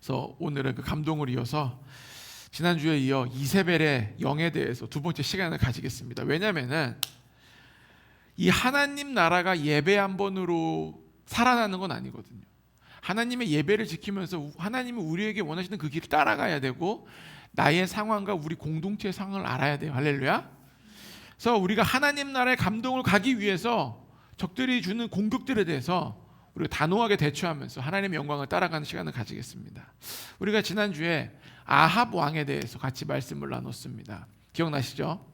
그래서 오늘은 그 감동을 이어서 지난주에 이어 이세벨의 영에 대해서 두 번째 시간을 가지겠습니다. 왜냐하면은 이 하나님 나라가 예배 한 번으로 살아나는 건 아니거든요. 하나님의 예배를 지키면서 하나님이 우리에게 원하시는 그 길을 따라가야 되고, 나의 상황과 우리 공동체의 상황을 알아야 돼요. 할렐루야. 그래서 우리가 하나님 나라의 감동을 가기 위해서 적들이 주는 공격들에 대해서 우리가 단호하게 대처하면서 하나님의 영광을 따라가는 시간을 가지겠습니다. 우리가 지난주에 아합 왕에 대해서 같이 말씀을 나눴습니다. 기억나시죠?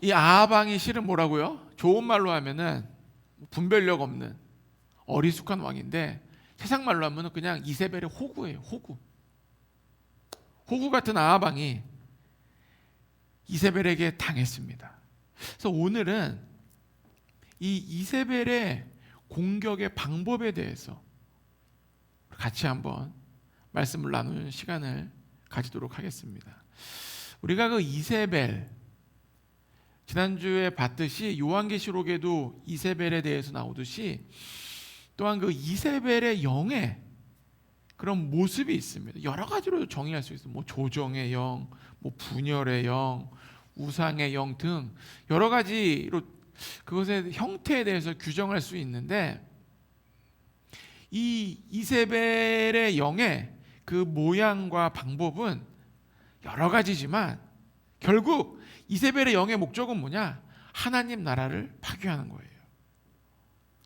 이 아합 왕이 실은 뭐라고요? 좋은 말로 하면은 분별력 없는 어리숙한 왕인데, 세상 말로 하면은 그냥 이세벨의 호구예요. 호구 같은 아합 왕이 이세벨에게 당했습니다. 그래서 오늘은 이 이세벨의 공격의 방법에 대해서 같이 한번 말씀을 나누는 시간을 가지도록 하겠습니다. 우리가 그 이세벨, 지난주에 봤듯이 요한계시록에도 이세벨에 대해서 나오듯이 또한 그 이세벨의 영의 그런 모습이 있습니다. 여러 가지로 정의할 수 있어요. 뭐 조정의 영, 뭐 분열의 영, 우상의 영 등 여러 가지로 그것의 형태에 대해서 규정할 수 있는데, 이 이세벨의 영의 그 모양과 방법은 여러 가지지만 결국 이세벨의 영의 목적은 뭐냐? 하나님 나라를 파괴하는 거예요.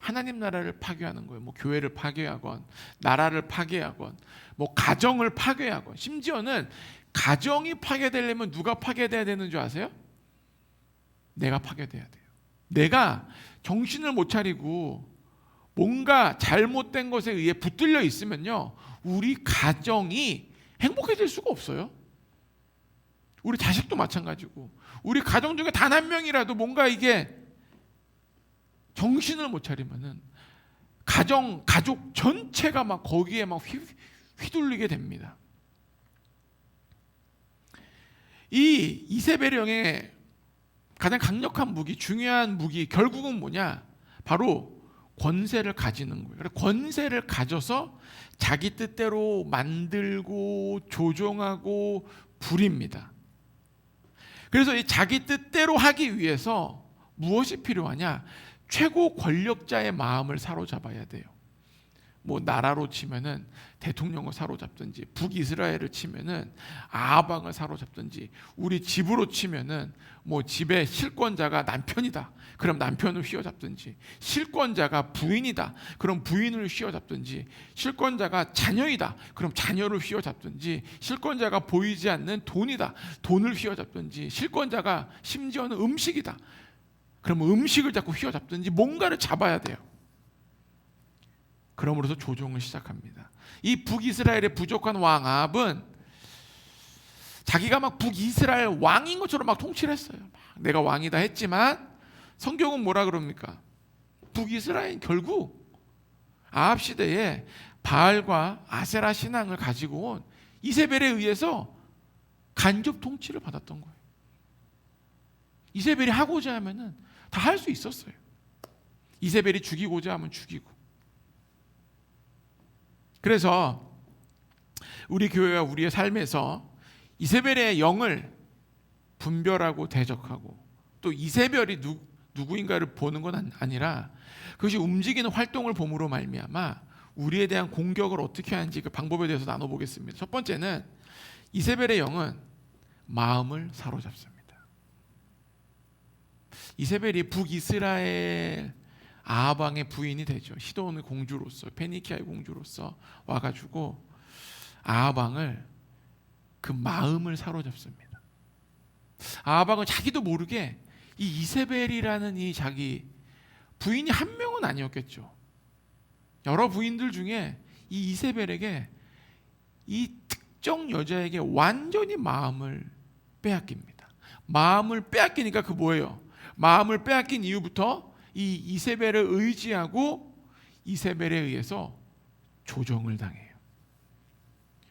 하나님 나라를 파괴하는 거예요. 뭐 교회를 파괴하건, 나라를 파괴하건, 뭐 가정을 파괴하건, 심지어는 가정이 파괴되려면 누가 파괴돼야 되는 줄 아세요? 내가 파괴돼야 돼요. 내가 정신을 못 차리고 뭔가 잘못된 것에 의해 붙들려 있으면요, 우리 가정이 행복해질 수가 없어요. 우리 자식도 마찬가지고, 우리 가정 중에 단 한 명이라도 뭔가 이게 정신을 못 차리면은 가족 전체가 막 거기에 막 휘둘리게 됩니다. 이 이세벨의 영의 가장 강력한 무기, 중요한 무기, 결국은 뭐냐? 바로 권세를 가지는 거예요. 권세를 가져서 자기 뜻대로 만들고 조종하고 부립니다. 그래서 이 자기 뜻대로 하기 위해서 무엇이 필요하냐? 최고 권력자의 마음을 사로잡아야 돼요. 뭐 나라로 치면은 대통령을 사로잡든지, 북이스라엘을 치면은 아합 왕을 사로잡든지, 우리 집으로 치면은 뭐 집의 실권자가 남편이다, 그럼 남편을 휘어잡든지, 실권자가 부인이다, 그럼 부인을 휘어잡든지, 실권자가 자녀이다, 그럼 자녀를 휘어잡든지, 실권자가 보이지 않는 돈이다, 돈을 휘어잡든지, 실권자가 심지어는 음식이다, 그러면 음식을 자꾸 휘어잡든지 뭔가를 잡아야 돼요. 그러므로서 조종을 시작합니다. 이 북이스라엘의 부족한 왕 아합은 자기가 막 북이스라엘 왕인 것처럼 막 통치를 했어요. 막 내가 왕이다 했지만 성경은 뭐라 그럽니까? 북이스라엘 결국 아합 시대에 바알과 아세라 신앙을 가지고 온 이세벨에 의해서 간접 통치를 받았던 거예요. 이세벨이 하고자 하면은 다 할 수 있었어요. 이세벨이 죽이고자 하면 죽이고. 그래서 우리 교회와 우리의 삶에서 이세벨의 영을 분별하고 대적하고, 또 이세벨이 누구인가를 보는 건 아니라 그것이 움직이는 활동을 봄으로 말미암아 우리에 대한 공격을 어떻게 하는지 그 방법에 대해서 나눠보겠습니다. 첫 번째는 이세벨의 영은 마음을 사로잡습니다. 이세벨이 북이스라엘 아합 왕의 부인이 되죠. 시돈의 공주로서, 페니키아의 공주로서 와가지고 아합 왕을, 그 마음을 사로잡습니다. 아합 왕은 자기도 모르게 이 이세벨이라는 이 자기 부인이 한 명은 아니었겠죠. 여러 부인들 중에 이 이세벨에게, 이 특정 여자에게 완전히 마음을 빼앗깁니다. 마음을 빼앗기니까 그 뭐예요? 마음을 빼앗긴 이후부터 이 이세벨을 의지하고 이세벨에 의해서 조정을 당해요.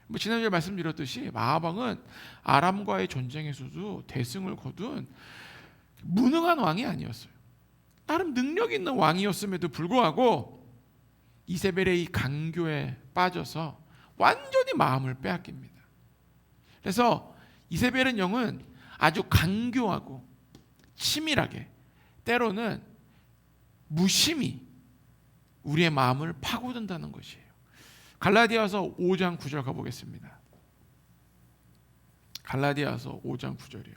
뭐 지난주에 말씀드렸듯이 아합 왕은 아람과의 전쟁에서도 대승을 거둔 무능한 왕이 아니었어요. 나름 능력 있는 왕이었음에도 불구하고 이세벨의 이 강교에 빠져서 완전히 마음을 빼앗깁니다. 그래서 이세벨은 영은 아주 강교하고 치밀하게, 때로는 무심히 우리의 마음을 파고든다는 것이에요. 갈라디아서 5장 9절 가보겠습니다. 갈라디아서 5장 9절이요.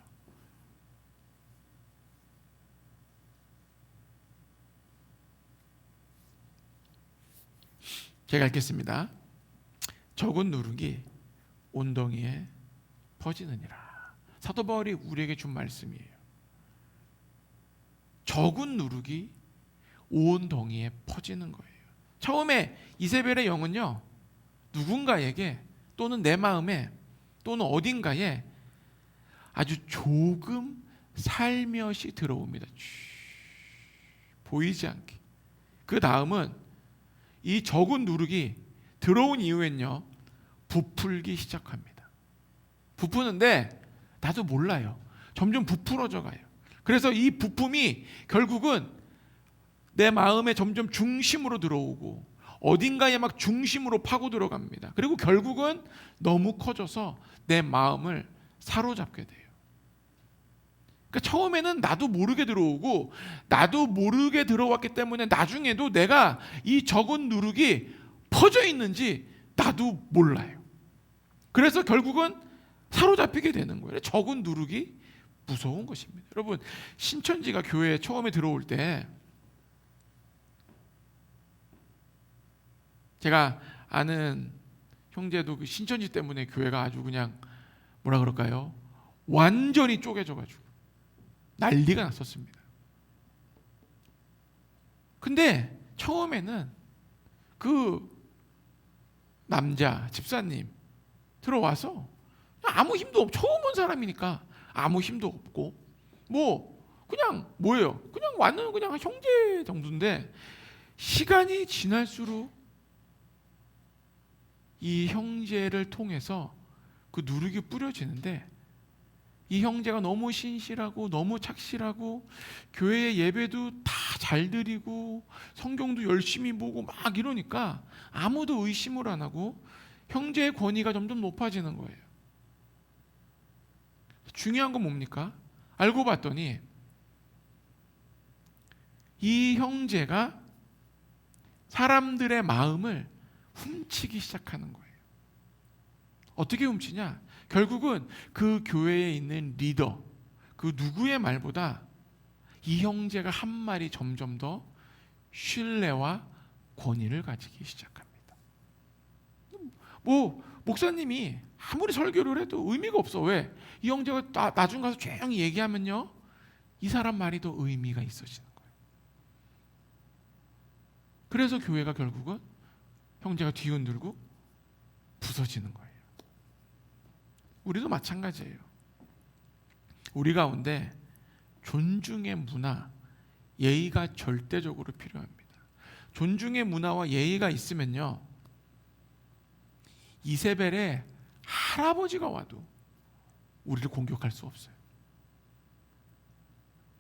제가 읽겠습니다. 적은 누룩이 온덩이에 퍼지느니라. 사도 바울이 우리에게 준 말씀이에요. 적은 누룩이 온 덩이에 퍼지는 거예요. 처음에 이세벨의 영은요, 누군가에게 또는 내 마음에 또는 어딘가에 아주 조금 살며시 들어옵니다. 보이지 않게. 그 다음은 이 적은 누룩이 들어온 이후엔요, 부풀기 시작합니다. 부푸는데 나도 몰라요. 점점 부풀어져 가요. 그래서 이 부품이 결국은 내 마음에 점점 중심으로 들어오고 어딘가에 막 중심으로 파고 들어갑니다. 그리고 결국은 너무 커져서 내 마음을 사로잡게 돼요. 그러니까 처음에는 나도 모르게 들어오고 나도 모르게 들어왔기 때문에 나중에도 내가 이 적은 누룩이 퍼져 있는지 나도 몰라요. 그래서 결국은 사로잡히게 되는 거예요. 적은 누룩이 무서운 것입니다. 여러분, 신천지가 교회에 처음에 들어올 때 제가 아는 형제도 그 신천지 때문에 교회가 아주 그냥 뭐라 그럴까요? 완전히 쪼개져가지고 난리가 났었습니다. 근데 처음에는 그 남자 집사님 들어와서 아무 힘도 없고 처음 온 사람이니까 아무 힘도 없고 뭐 그냥 뭐예요? 그냥 왔는 그냥 형제 정도인데 시간이 지날수록 이 형제를 통해서 그 누룩이 뿌려지는데 이 형제가 너무 신실하고 너무 착실하고 교회 예배도 다 잘 드리고 성경도 열심히 보고 막 이러니까 아무도 의심을 안 하고 형제의 권위가 점점 높아지는 거예요. 중요한 건 뭡니까? 알고 봤더니 이 형제가 사람들의 마음을 훔치기 시작하는 거예요. 어떻게 훔치냐? 결국은 그 교회에 있는 리더, 그 누구의 말보다 이 형제가 한 말이 점점 더 신뢰와 권위를 가지기 시작합니다. 뭐 목사님이 아무리 설교를 해도 의미가 없어. 왜? 이 형제가 나중 가서 조용히 얘기하면요, 이 사람 말이 더 의미가 있어지는 거예요. 그래서 교회가 결국은 형제가 뒤흔들고 부서지는 거예요. 우리도 마찬가지예요. 우리 가운데 존중의 문화, 예의가 절대적으로 필요합니다. 존중의 문화와 예의가 있으면요, 이세벨의 할아버지가 와도 우리를 공격할 수 없어요.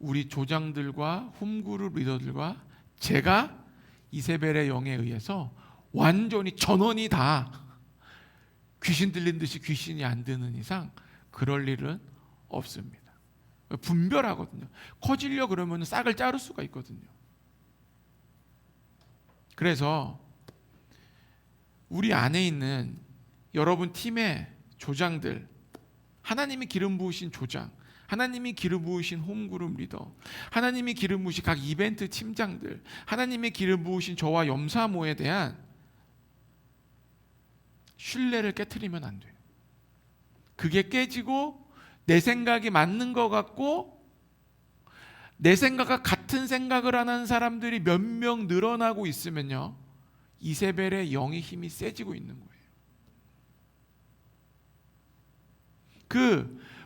우리 조장들과 홈그룹 리더들과 제가 이세벨의 영에 의해서 완전히 전원이 다 귀신 들린 듯이 귀신이 안 드는 이상 그럴 일은 없습니다. 분별하거든요. 커지려 그러면 싹을 자를 수가 있거든요. 그래서 우리 안에 있는 여러분 팀의 조장들, 하나님이 기름 부으신 조장, 하나님이 기름 부으신 홈그룹 리더, 하나님이 기름 부으신 각 이벤트 팀장들, 하나님의 기름 부으신 저와 염사모에 대한 신뢰를 깨트리면 안 돼요. 그게 깨지고 내 생각이 맞는 것 같고 내 생각과 같은 생각을 하는 사람들이 몇 명 늘어나고 있으면요, 이세벨의 영의 힘이 세지고 있는 거예요.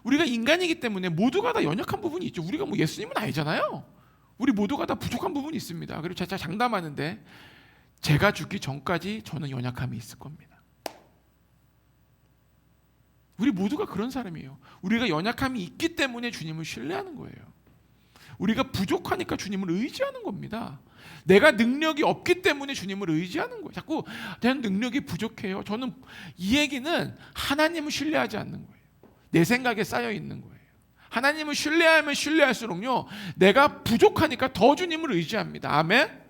우리가 인간이기 때문에 모두가 다 연약한 부분이 있죠. 우리가 뭐 예수님은 아니잖아요. 우리 모두가 다 부족한 부분이 있습니다. 그리고 제가 장담하는데 제가 죽기 전까지 저는 연약함이 있을 겁니다. 우리 모두가 그런 사람이에요. 우리가 연약함이 있기 때문에 주님을 신뢰하는 거예요. 우리가 부족하니까 주님을 의지하는 겁니다. 내가 능력이 없기 때문에 주님을 의지하는 거예요. 자꾸 저는 능력이 부족해요. 저는 이 얘기는 하나님을 신뢰하지 않는 거예요. 내 생각에 쌓여 있는 거예요. 하나님을 신뢰하면 신뢰할수록요, 내가 부족하니까 더 주님을 의지합니다. 아멘?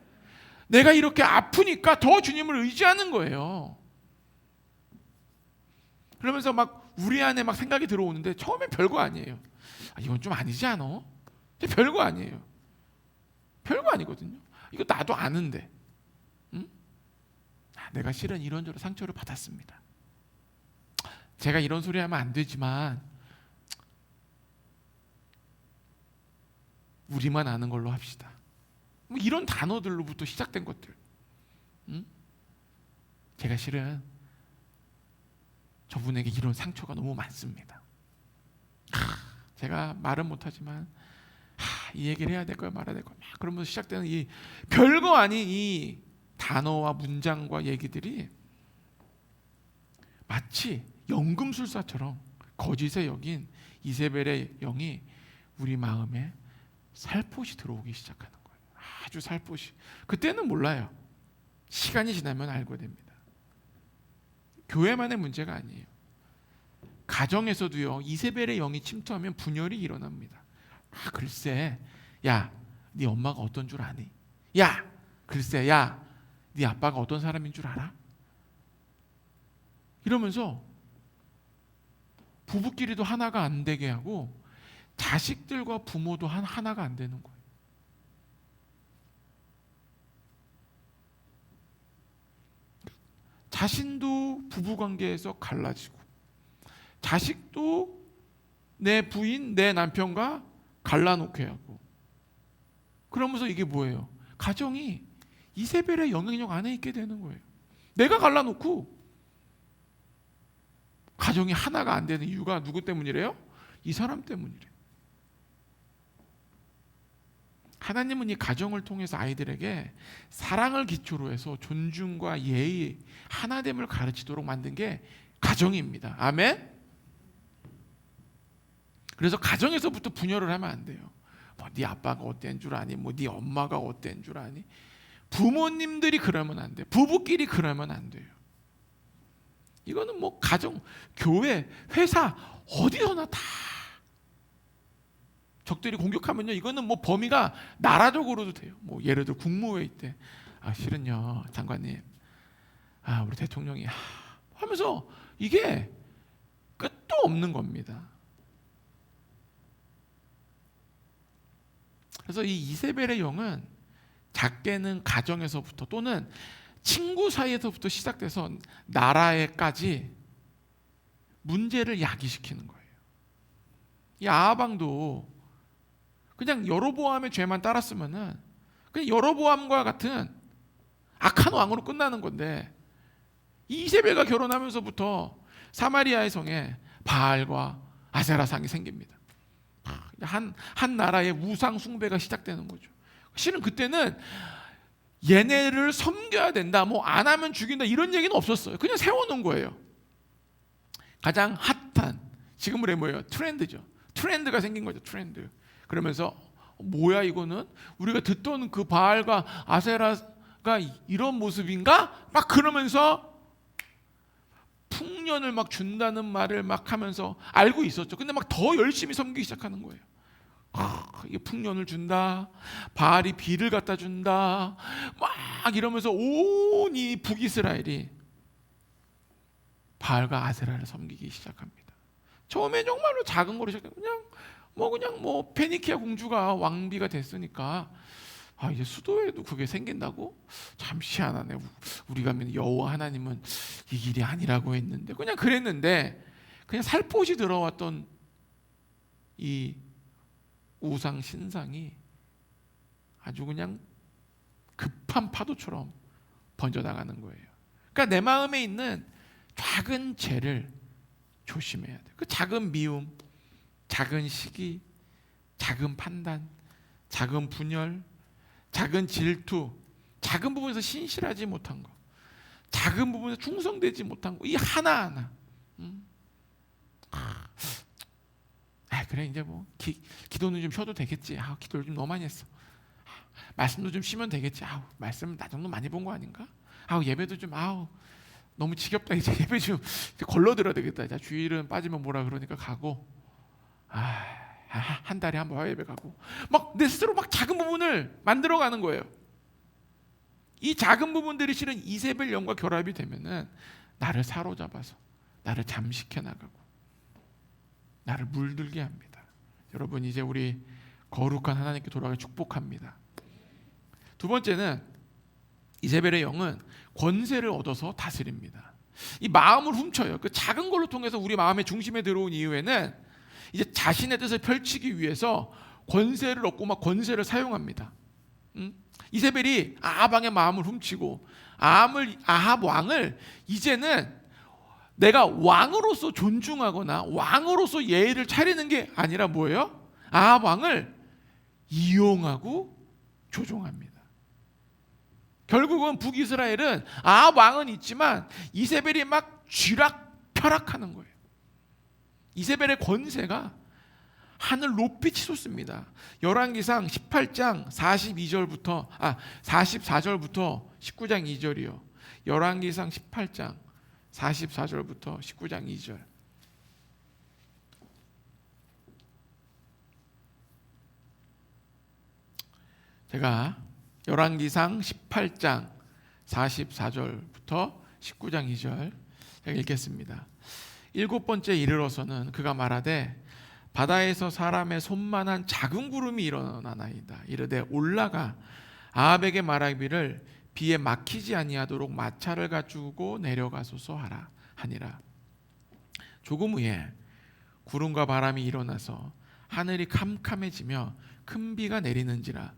내가 이렇게 아프니까 더 주님을 의지하는 거예요. 그러면서 막 우리 안에 막 생각이 들어오는데 처음엔 별거 아니에요. 이건 좀 아니지 않아? 별거 아니에요. 별거 아니거든요. 이거 나도 아는데, 응? 내가 실은 이런저런 상처를 받았습니다. 제가 이런 소리 하면 안 되지만 우리만 아는 걸로 합시다. 뭐 이런 단어들로부터 시작된 것들. 응? 제가 실은 저분에게 이런 상처가 너무 많습니다. 제가 말은 못하지만 이 얘기를 해야 될 거야 말아야 될 거야 그러면서 시작되는 이 별거 아닌 이 단어와 문장과 얘기들이 마치 연금술사처럼 거짓의 여긴 이세벨의 영이 우리 마음에 살포시 들어오기 시작하는 거예요. 아주 살포시. 그때는 몰라요. 시간이 지나면 알게 됩니다. 교회만의 문제가 아니에요. 가정에서도요, 이세벨의 영이 침투하면 분열이 일어납니다. 글쎄, 야, 네 엄마가 어떤 줄 아니? 야, 글쎄, 야, 네 아빠가 어떤 사람인 줄 알아? 이러면서 부부끼리도 하나가 안 되게 하고 자식들과 부모도 하나가 안 되는 거예요. 자신도 부부관계에서 갈라지고 자식도 내 부인, 내 남편과 갈라놓게 하고 그러면서 이게 뭐예요? 가정이 이세벨의 영향력 안에 있게 되는 거예요. 내가 갈라놓고 가정이 하나가 안 되는 이유가 누구 때문이래요? 이 사람 때문이래요. 하나님은 이 가정을 통해서 아이들에게 사랑을 기초로 해서 존중과 예의, 하나됨을 가르치도록 만든 게 가정입니다. 아멘? 그래서 가정에서부터 분열을 하면 안 돼요. 뭐 네 아빠가 어땠는 줄 아니? 뭐 네 엄마가 어땠는 줄 아니? 부모님들이 그러면 안 돼. 부부끼리 그러면 안 돼요. 이거는 뭐 가정, 교회, 회사 어디서나 다 적들이 공격하면요, 이거는 뭐 범위가 나라적으로도 돼요. 뭐 예를 들어 국무회의 때 실은요 장관님, 우리 대통령이 하면서 이게 끝도 없는 겁니다. 그래서 이 이세벨의 영은 작게는 가정에서부터 또는 친구 사이에서부터 시작돼서 나라에까지 문제를 야기시키는 거예요. 이 아하방도 그냥 여로보암의 죄만 따랐으면은 그냥 여로보암과 같은 악한 왕으로 끝나는 건데, 이 이세벨과 결혼하면서부터 사마리아의 성에 바알과 아세라상이 생깁니다. 한 나라의 우상 숭배가 시작되는 거죠. 실은 그때는 얘네를 섬겨야 된다, 뭐 안 하면 죽인다 이런 얘기는 없었어요. 그냥 세워놓은 거예요. 가장 핫한, 지금으로 뭐예요? 트렌드죠. 트렌드가 생긴 거죠. 트렌드. 그러면서 뭐야 이거는? 우리가 듣던 그 바알과 아세라가 이런 모습인가? 막 그러면서 풍년을 막 준다는 말을 막 하면서 알고 있었죠. 근데 막 더 열심히 섬기기 시작하는 거예요. 이게 풍년을 준다, 바알이 비를 갖다 준다, 막 이러면서 온 이 북이스라엘이 바알과 아세라를 섬기기 시작합니다. 처음에 정말로 작은 거로 시작해요. 그냥 뭐 페니키아 공주가 왕비가 됐으니까 이제 수도에도 그게 생긴다고? 참 희한하네. 우리가 믿는 여호와 하나님은 이 길이 아니라고 했는데 그냥 그랬는데, 그냥 살포시 들어왔던 이 우상 신상이 아주 그냥 급한 파도처럼 번져나가는 거예요. 그러니까 내 마음에 있는 작은 죄를 조심해야 돼. 그 작은 미움, 작은 시기, 작은 판단, 작은 분열, 작은 질투, 작은 부분에서 신실하지 못한 거, 작은 부분에서 충성되지 못한 거, 이 하나하나 그래 이제 뭐 기도는 좀 쉬어도 되겠지. 기도를 좀 너무 많이 했어. 말씀도 좀 쉬면 되겠지. 말씀 나 정도 많이 본 거 아닌가? 예배도 좀 너무 지겹다. 이제 예배 좀 걸러들어야 되겠다. 자, 주일은 빠지면 뭐라 그러니까 가고, 한 달에 한 번 예배 가고, 막 내 스스로 막 작은 부분을 만들어가는 거예요. 이 작은 부분들이 실은 이세벨 영과 결합이 되면은 나를 사로잡아서 나를 잠식해 나가고 나를 물들게 합니다. 여러분, 이제 우리 거룩한 하나님께 돌아가 축복합니다. 두 번째는 이세벨의 영은 권세를 얻어서 다스립니다. 이 마음을 훔쳐요. 그 작은 걸로 통해서 우리 마음의 중심에 들어온 이후에는 이제 자신의 뜻을 펼치기 위해서 권세를 얻고 막 권세를 사용합니다. 이세벨이 아합 왕의 마음을 훔치고 아합 왕을 이제는 내가 왕으로서 존중하거나 왕으로서 예의를 차리는 게 아니라 뭐예요? 아합 왕을 이용하고 조종합니다. 결국은 북이스라엘은 아합 왕은 있지만 이세벨이 막 쥐락펴락하는 거예요. 이세벨의 권세가 하늘 높이 치솟습니다. 열왕기상 18장 44절부터 19장 2절이요. 열왕기상 18장 44절부터 19장 2절. 제가 열왕기상 18장 44절부터 19장 2절 제가 읽겠습니다. 일곱 번째 이르러서는 그가 말하되 바다에서 사람의 손만한 작은 구름이 일어나나이다. 이르되 올라가 아합에게 말하기를 비에 막히지 아니하도록 마차를 갖추고 내려가소서 하니라. 조금 후에 구름과 바람이 일어나서 하늘이 캄캄해지며 큰 비가 내리는지라.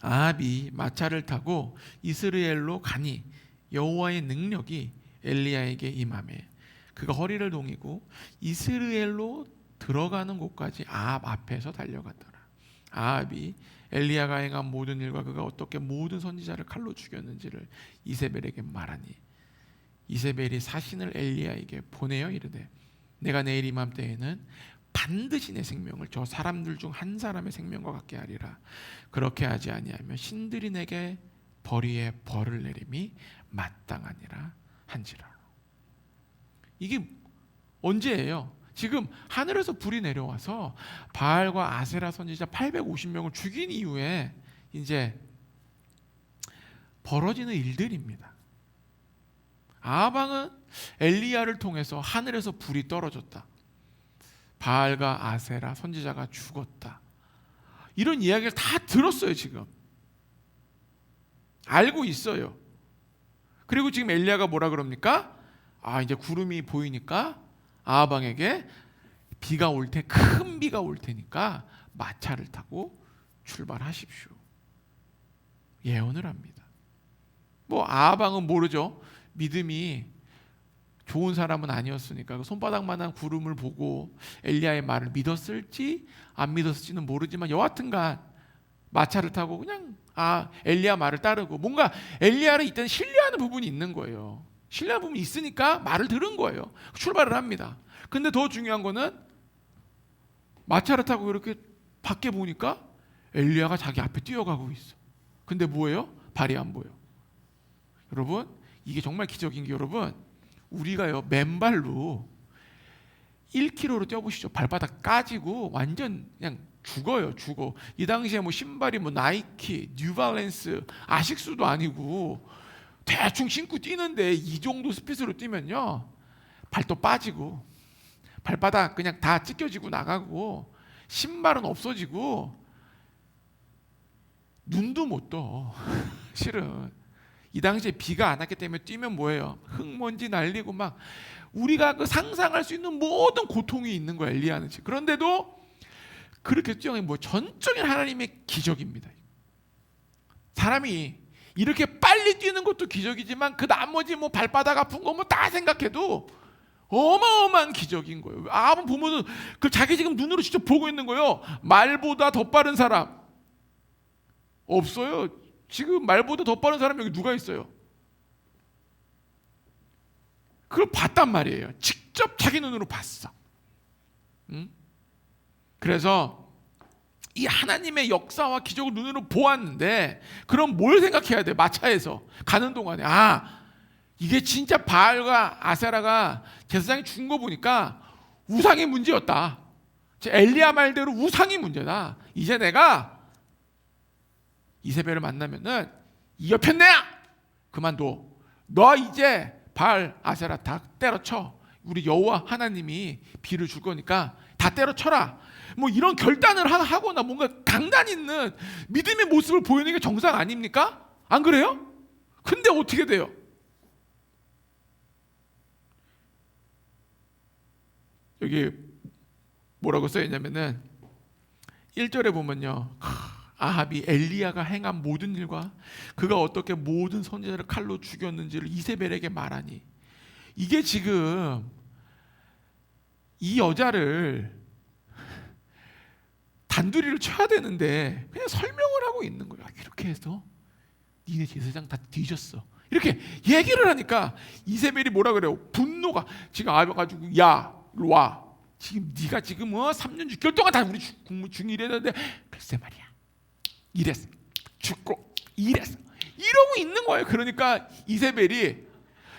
아합이 마차를 타고 이스라엘로 가니 여호와의 능력이 엘리야에게 임하매 그가 허리를 동이고 이스라엘로 들어가는 곳까지 아합 앞에서 달려갔더라. 아합이 엘리야가 행한 모든 일과 그가 어떻게 모든 선지자를 칼로 죽였는지를 이세벨에게 말하니 이세벨이 사신을 엘리야에게 보내어 이르되 내가 내일 이맘때에는 반드시 내 생명을 저 사람들 중 한 사람의 생명과 같게 하리라. 그렇게 하지 아니하면 신들이 내게 벌이에 벌을 내림이 마땅하니라 한지라. 이게 언제예요? 지금 하늘에서 불이 내려와서 바알과 아세라 선지자 850명을 죽인 이후에 이제 벌어지는 일들입니다. 아합 왕은 엘리야를 통해서 하늘에서 불이 떨어졌다. 바알과 아세라 선지자가 죽었다. 이런 이야기를 다 들었어요. 지금 알고 있어요. 그리고 지금 엘리야가 뭐라 그럽니까? 이제 구름이 보이니까 아합 왕에게 비가 올 테, 큰 비가 올 테니까 마차를 타고 출발하십시오. 예언을 합니다. 아합 왕은 모르죠. 믿음이 좋은 사람은 아니었으니까 그 손바닥만한 구름을 보고 엘리야의 말을 믿었을지 안 믿었을지는 모르지만 여하튼간 마차를 타고 그냥 엘리야 말을 따르고 뭔가 엘리야를 이때는 신뢰하는 부분이 있는 거예요. 신뢰하는 부분이 있으니까 말을 들은 거예요. 출발을 합니다. 근데 더 중요한 거는 마차를 타고 이렇게 밖에 보니까 엘리야가 자기 앞에 뛰어가고 있어. 근데 뭐예요? 발이 안 보여. 여러분, 이게 정말 기적인 게 여러분, 우리가요 맨발로 1km로 뛰어보시죠. 발바닥 까지고 완전 그냥 죽어요. 죽어. 이 당시에 신발이 나이키, 뉴발란스, 아식스도 아니고 대충 신고 뛰는데 이 정도 스피드로 뛰면요 발도 빠지고 발바닥 그냥 다 찢겨지고 나가고 신발은 없어지고 눈도 못 떠. 실은 이 당시에 비가 안 왔기 때문에 뛰면 뭐예요? 흙먼지 날리고 막 우리가 그 상상할 수 있는 모든 고통이 있는 거야. 엘리야는. 그런데도 그렇게 뛰어가니 전적인 하나님의 기적입니다. 사람이 이렇게 빨리 뛰는 것도 기적이지만 그 나머지 발바닥 아픈 거 다 생각해도 어마어마한 기적인 거예요. 아합은 보면은 그 자기 지금 눈으로 직접 보고 있는 거예요. 말보다 더 빠른 사람 없어요. 지금 말보다 더 빠른 사람 여기 누가 있어요? 그걸 봤단 말이에요. 직접 자기 눈으로 봤어. 응? 그래서 이 하나님의 역사와 기적을 눈으로 보았는데, 그럼 뭘 생각해야 돼? 마차에서 가는 동안에 이게 진짜 바알과 아세라가 제사장이 죽은 거 보니까 우상이 문제였다. 엘리야 말대로 우상이 문제다. 이제 내가 이세벨을 만나면은 이 옆에 내야 그만둬. 너 이제 바알 아세라 다 때려쳐. 우리 여호와 하나님이 비를 줄 거니까 다 때려쳐라. 뭐 이런 결단을 하거나 뭔가 강단 있는 믿음의 모습을 보이는 게 정상 아닙니까? 안 그래요? 근데 어떻게 돼요? 여기 뭐라고 써있냐면은 1절에 보면요, 아합이 엘리야가 행한 모든 일과 그가 어떻게 모든 선지자를 칼로 죽였는지를 이세벨에게 말하니, 이게 지금 이 여자를 단둘이를 쳐야 되는데 그냥 설명을 하고 있는 거야. 이렇게 해서 니네 제사장 다 뒤졌어. 이렇게 얘기를 하니까 이세벨이 뭐라 그래요? 분노가 지금 와가지고 야 일로 와. 지금 네가 지금 3년 6개월 동안 다 우리 국무 중이 이랬는데 글쎄 말이야. 이랬어. 죽고 이랬어. 이러고 있는 거예요. 그러니까 이세벨이,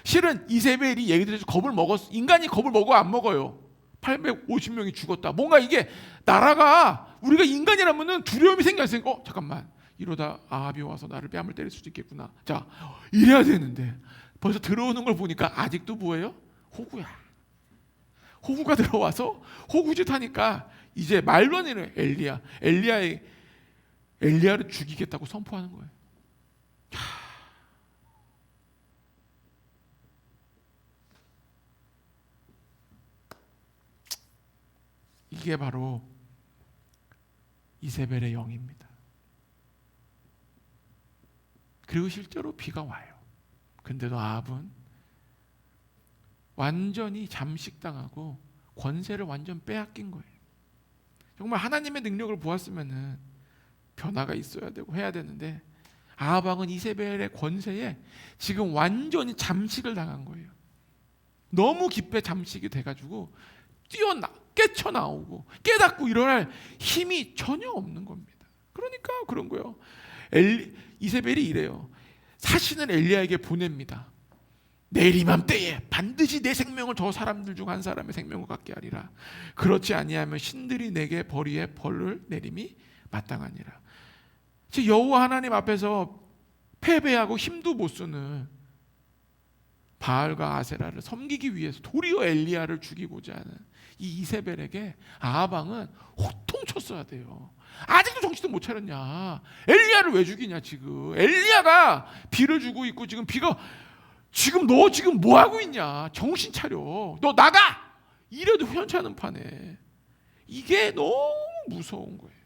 실은 이세벨이 얘기 들어서 겁을 먹었어. 인간이 겁을 먹어 안 먹어요? 850명이 죽었다. 뭔가 이게 나라가, 우리가 인간이라면은 두려움이 생겼으니까 잠깐만 이러다 아합이 와서 나를 뺨을 때릴 수도 있겠구나. 자, 이래야 되는데 벌써 들어오는 걸 보니까 아직도 뭐예요? 호구야. 호구가 들어와서 호구짓 하니까 이제 말도 안 되는 엘리야를 죽이겠다고 선포하는 거예요. 이게 바로 이세벨의 영입니다. 그리고 실제로 비가 와요. 근데도 아합은 완전히 잠식당하고 권세를 완전 빼앗긴 거예요. 정말 하나님의 능력을 보았으면은 변화가 있어야 되고 해야 되는데, 아합 왕은 이세벨의 권세에 지금 완전히 잠식을 당한 거예요. 너무 깊게 잠식이 돼가지고 깨쳐나오고 깨닫고 일어날 힘이 전혀 없는 겁니다. 그러니까 그런 거예요. 이세벨이 이래요. 사신을 엘리야에게 보냅니다. 내일 이맘때에 반드시 내 생명을 저 사람들 중 한 사람의 생명을 갖게 하리라. 그렇지 아니하면 신들이 내게 벌이에 벌을 내림이 마땅하니라. 즉 여호와 하나님 앞에서 패배하고 힘도 못 쓰는 바알과 아세라를 섬기기 위해서 도리어 엘리야를 죽이고자 하는 이 이세벨에게 아합 왕은 호통쳤어야 돼요. 아직도 정신도 못 차렸냐? 엘리야를 왜 죽이냐? 지금 엘리야가 비를 주고 있고 지금 비가, 지금 너 지금 뭐 하고 있냐? 정신 차려. 너 나가. 이래도 현찮은 판에. 이게 너무 무서운 거예요.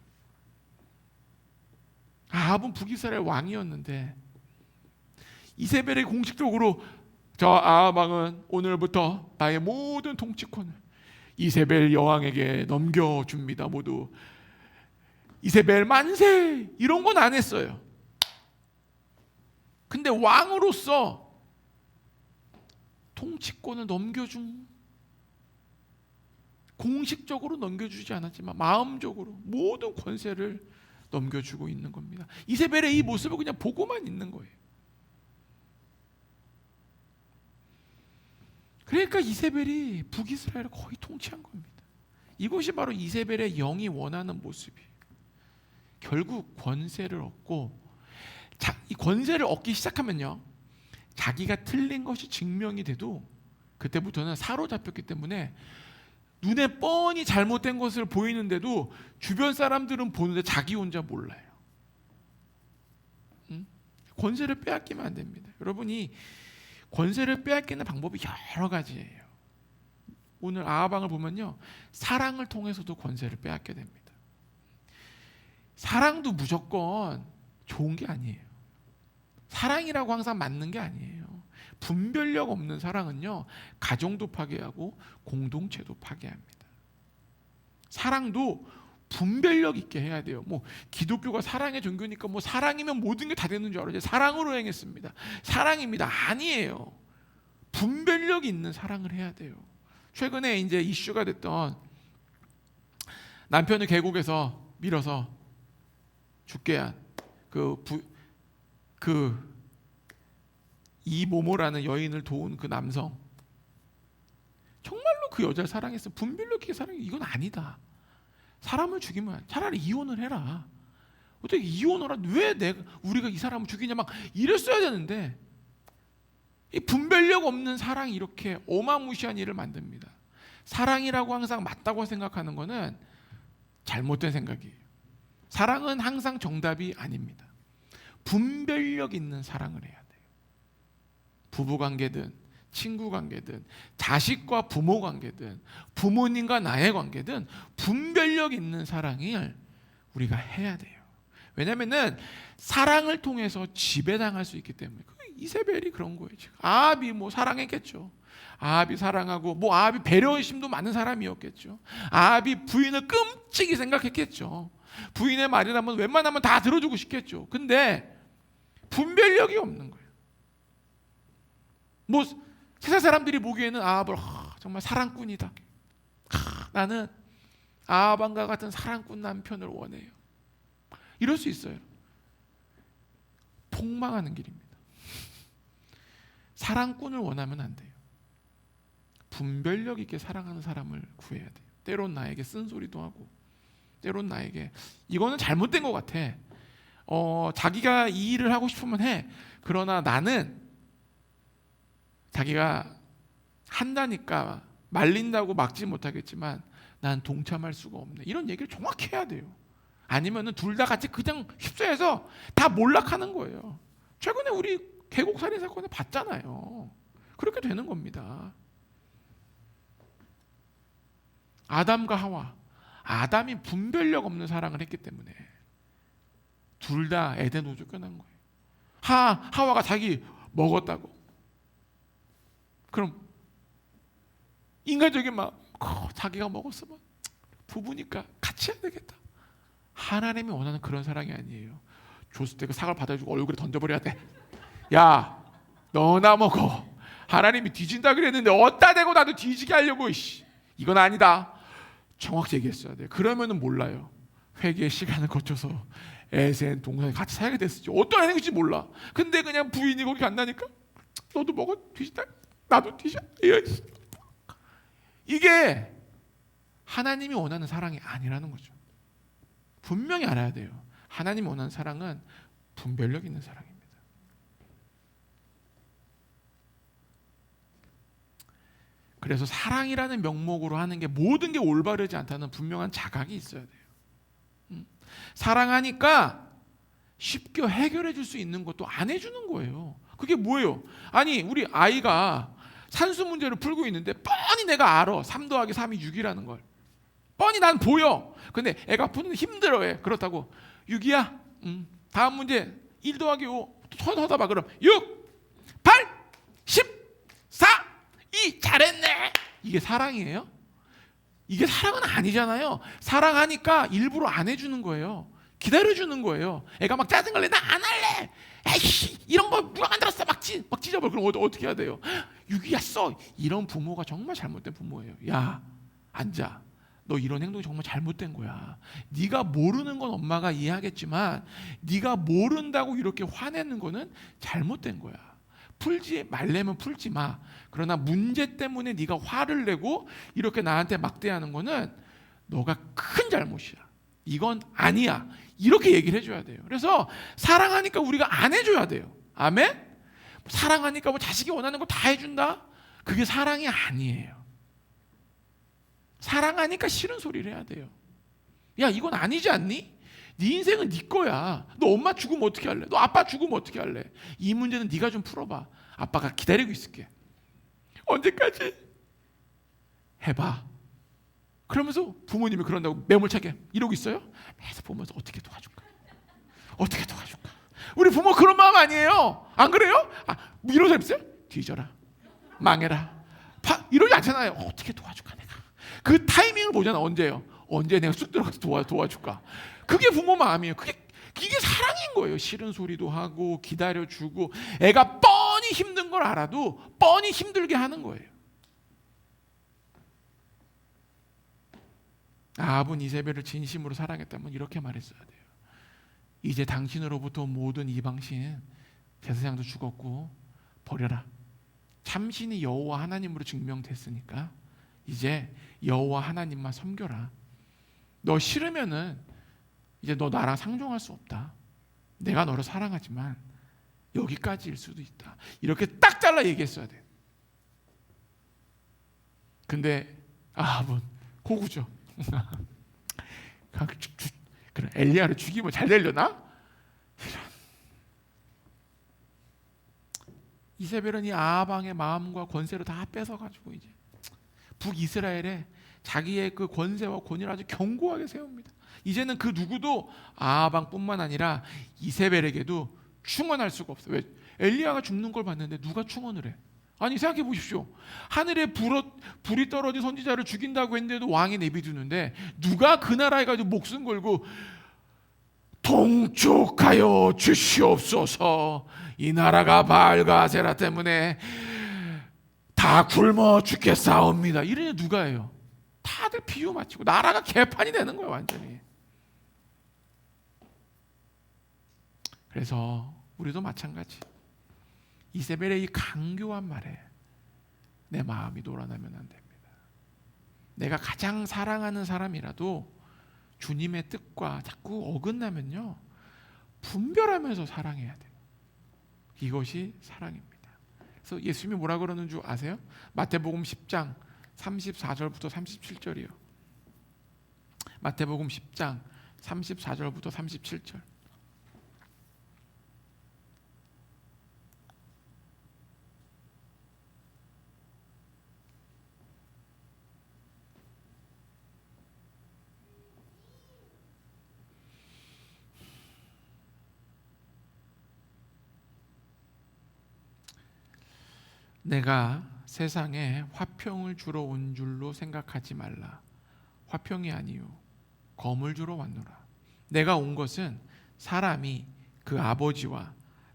아합은 북이스라엘 왕이었는데 이세벨이 공식적으로 저 아합 왕은 오늘부터 나의 모든 통치권을 이세벨 여왕에게 넘겨줍니다. 모두 이세벨 만세 이런 건 안 했어요. 근데 왕으로서 통치권을 넘겨준, 공식적으로 넘겨주지 않았지만 마음적으로 모든 권세를 넘겨주고 있는 겁니다. 이세벨의 이 모습을 그냥 보고만 있는 거예요. 그러니까 이세벨이 북이스라엘을 거의 통치한 겁니다. 이것이 바로 이세벨의 영이 원하는 모습이에요. 결국 권세를 얻고, 이 권세를 얻기 시작하면요, 자기가 틀린 것이 증명이 돼도 그때부터는 사로잡혔기 때문에 눈에 뻔히 잘못된 것을 보이는데도 주변 사람들은 보는데 자기 혼자 몰라요. 권세를 빼앗기면 안 됩니다. 여러분이 권세를 빼앗기는 방법이 여러 가지예요. 오늘 아합 왕을 보면요, 사랑을 통해서도 권세를 빼앗게 됩니다. 사랑도 무조건 좋은 게 아니에요. 사랑이라고 항상 맞는 게 아니에요. 분별력 없는 사랑은요, 가정도 파괴하고 공동체도 파괴합니다. 사랑도 분별력 있게 해야 돼요. 뭐 기독교가 사랑의 종교니까 뭐 사랑이면 모든 게 다 되는 줄 알아요. 사랑으로 행했습니다. 사랑입니다. 아니에요. 분별력 있는 사랑을 해야 돼요. 최근에 이제 이슈가 됐던 남편을 계곡에서 밀어서 죽게 한 이모모라는 여인을 도운 그 남성, 정말로 그 여자를 사랑했어. 분별력 있게 사랑해. 이건 아니다. 사람을 죽이면 차라리 이혼을 해라. 어떻게 이혼을 하라? 왜 우리가 이 사람을 죽이냐 막 이랬어야 되는데, 이 분별력 없는 사랑이 이렇게 어마무시한 일을 만듭니다. 사랑이라고 항상 맞다고 생각하는 것은 잘못된 생각이에요. 사랑은 항상 정답이 아닙니다. 분별력 있는 사랑을 해야 돼요. 부부관계든 친구관계든 자식과 부모 관계든 부모님과 나의 관계든 분별력 있는 사랑을 우리가 해야 돼요. 왜냐하면 사랑을 통해서 지배당할 수 있기 때문에. 이세벨이 그런 거예요. 지금 아합이 사랑했겠죠. 아합이 사랑하고 아합이 배려심도 많은 사람이었겠죠. 아합이 부인을 끔찍이 생각했겠죠. 부인의 말이라면 웬만하면 다 들어주고 싶겠죠. 근데 분별력이 없는 거예요. 세상 사람들이 보기에는 아합을 정말 사랑꾼이다. 나는 아합과 같은 사랑꾼 남편을 원해요. 이럴 수 있어요. 폭망하는 길입니다. 사랑꾼을 원하면 안 돼요. 분별력 있게 사랑하는 사람을 구해야 돼요. 때론 나에게 쓴소리도 하고, 때론 나에게 이거는 잘못된 것 같아. 자기가 이 일을 하고 싶으면 해. 그러나 나는 자기가 한다니까 말린다고 막지 못하겠지만 난 동참할 수가 없네. 이런 얘기를 정확히 해야 돼요. 아니면은 둘 다 같이 그냥 휩싸여서 다 몰락하는 거예요. 최근에 우리 계곡 살인 사건을 봤잖아요. 그렇게 되는 겁니다. 아담과 하와, 아담이 분별력 없는 사랑을 했기 때문에 둘 다 에덴 우주 끝난 거예요. 하와가 자기 먹었다고. 그럼 인간적인 마음, 자기가 먹었으면 부부니까 같이 해야 되겠다. 하나님이 원하는 그런 사랑이 아니에요. 줬을 때 그 사과를 받아주고 얼굴에 던져버려야 돼. 야, 너나 먹어. 하나님이 뒤진다 그랬는데 어디다 대고 나도 뒤지게 하려고. 이건 아니다. 정확히 얘기했어야 돼. 그러면은 몰라요. 회개의 시간을 거쳐서 에센 동산에 같이 살게 됐을지 어떤 행위인지 몰라. 근데 그냥 부인이 거기 간다니까 너도 먹어. 뒤진다. 나도 뒤져. 이게 하나님이 원하는 사랑이 아니라는 거죠. 분명히 알아야 돼요. 하나님이 원하는 사랑은 분별력 있는 사랑입니다. 그래서 사랑이라는 명목으로 하는 게 모든 게 올바르지 않다는 분명한 자각이 있어야 돼요. 사랑하니까 쉽게 해결해 줄 수 있는 것도 안 해주는 거예요. 그게 뭐예요? 아니 우리 아이가 산수 문제를 풀고 있는데 뻔히 내가 알아. 3 더하기 3이 6이라는 걸. 뻔히 난 보여. 근데 애가 푸는 힘들어해. 그렇다고 6이야? 다음 문제 1 더하기 5 쳐다 봐. 그럼 6, 8, 10, 4, 2 잘했네. 이게 사랑이에요? 이게 사랑은 아니잖아요. 사랑하니까 일부러 안 해주는 거예요. 기다려주는 거예요. 애가 막 짜증을 내. 나 안 할래. 에이씨 이런 거 누가 만들었어. 막 찢어버려. 그럼 어떻게 해야 돼요? 6이야 써. 이런 부모가 정말 잘못된 부모예요. 야 앉아. 너 이런 행동이 정말 잘못된 거야. 네가 모르는 건 엄마가 이해하겠지만 네가 모른다고 이렇게 화내는 거는 잘못된 거야. 풀지 말래면 풀지 마. 그러나 문제 때문에 네가 화를 내고 이렇게 나한테 막대하는 거는 너가 큰 잘못이야. 이건 아니야. 이렇게 얘기를 해줘야 돼요. 그래서 사랑하니까 우리가 안 해줘야 돼요. 아멘? 사랑하니까 자식이 원하는 거 다 해준다? 그게 사랑이 아니에요. 사랑하니까 싫은 소리를 해야 돼요. 야 이건 아니지 않니? 네 인생은 네 거야. 너 엄마 죽으면 어떻게 할래? 너 아빠 죽으면 어떻게 할래? 이 문제는 네가 좀 풀어봐. 아빠가 기다리고 있을게. 언제까지? 해봐. 그러면서 부모님이 그런다고 매몰차게 이러고 있어요? 계속 보면서 어떻게 도와줄까? 어떻게 도와줄까? 우리 부모 그런 마음 아니에요? 안 그래요? 이런 사람 있어요? 뒤져라. 망해라. 이러지 않잖아요. 어떻게 도와줄까 내가? 그 타이밍을 보잖아. 언제요? 언제 내가 쑥 들어가서 도와줄까? 그게 부모 마음이에요. 이게 사랑인 거예요. 싫은 소리도 하고 기다려주고 애가 뻔히 힘든 걸 알아도 뻔히 힘들게 하는 거예요. 아합은 이세벨을 진심으로 사랑했다면 이렇게 말했어야 돼요. 이제 당신으로부터 모든 이방신 제사장도 죽었고 버려라. 참신이 여호와 하나님으로 증명됐으니까 이제 여호와 하나님만 섬겨라. 너 싫으면은 이제 너 나랑 상종할 수 없다. 내가 너를 사랑하지만 여기까지일 수도 있다. 이렇게 딱 잘라 얘기했어야 돼. 근데 아합은 호구죠. 그래, 엘리야를 죽이면 잘 되려나? 이런. 이세벨은 이 아합 왕의 마음과 권세를 다 뺏어가지고 이제 북이스라엘에 자기의 그 권세와 권위를 아주 견고하게 세웁니다. 이제는 그 누구도 아합 왕뿐만 아니라 이세벨에게도 충원할 수가 없어요. 왜? 엘리야가 죽는 걸 봤는데 누가 충원을 해? 아니 생각해 보십시오. 하늘에 불이 떨어진 선지자를 죽인다고 했는데도 왕이 내비두는데 누가 그 나라에 가지고 목숨 걸고 동촉하여 주시옵소서. 이 나라가 바알과 아세라 때문에 다 굶어 죽겠사옵니다. 이러니 누가 해요? 다들 비유 맞추고 나라가 개판이 되는 거예요, 완전히. 그래서 우리도 마찬가지. 이세벨의 이 강교한 말에 내 마음이 놀아나면 안 됩니다. 내가 가장 사랑하는 사람이라도 주님의 뜻과 자꾸 어긋나면요, 분별하면서 사랑해야 돼요. 이것이 사랑입니다. 그래서 예수님이 뭐라 그러는 줄 아세요? 마태복음 10장 34절부터 37절이요. 마태복음 10장 34절부터 37절. 내가 세상에 화평을 주러 온 줄로 생각하지 말라. 화평이 아니요 검을 주러 왔노라. 내가 온 것은 사람이 그 아버지와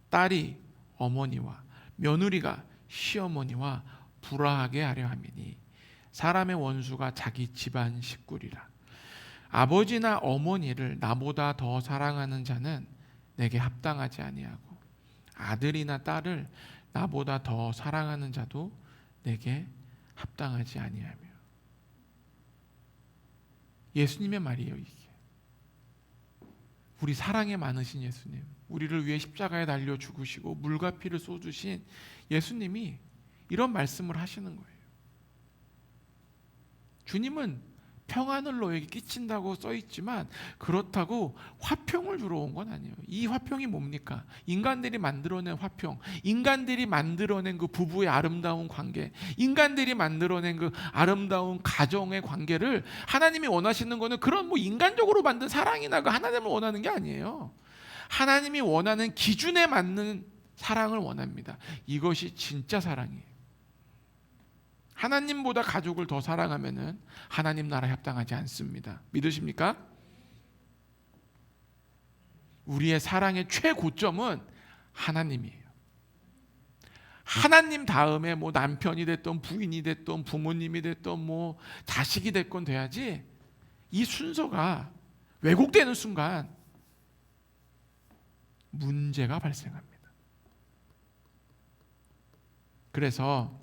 딸이 어머니와 며느리가 시어머니와 불화하게 하려 함이니 사람의 원수가 자기 집안 식구리라. 아버지나 어머니를 나보다 더 사랑하는 자는 내게 합당하지 아니하고 아들이나 딸을 나보다 더 사랑하는 자도 내게 합당하지 아니하며. 예수님의 말이에요, 이게. 우리 사랑에 많으신 예수님, 우리를 위해 십자가에 달려 죽으시고 물과 피를 쏟으신 예수님이 이런 말씀을 하시는 거예요. 주님은 평안을 너에게 끼친다고 써있지만 그렇다고 화평을 주러 온 건 아니에요. 이 화평이 뭡니까? 인간들이 만들어낸 화평, 인간들이 만들어낸 그 부부의 아름다운 관계, 인간들이 만들어낸 그 아름다운 가정의 관계를 하나님이 원하시는 거는 그런 뭐 인간적으로 만든 사랑이나 그 하나님을 원하는 게 아니에요. 하나님이 원하는 기준에 맞는 사랑을 원합니다. 이것이 진짜 사랑이에요. 하나님보다 가족을 더 사랑하면은 하나님 나라에 합당하지 않습니다. 믿으십니까? 우리의 사랑의 최고점은 하나님이에요. 하나님 다음에 뭐 남편이 됐던 부인이 됐던 부모님이 됐던 뭐 자식이 됐건 돼야지, 이 순서가 왜곡되는 순간 문제가 발생합니다. 그래서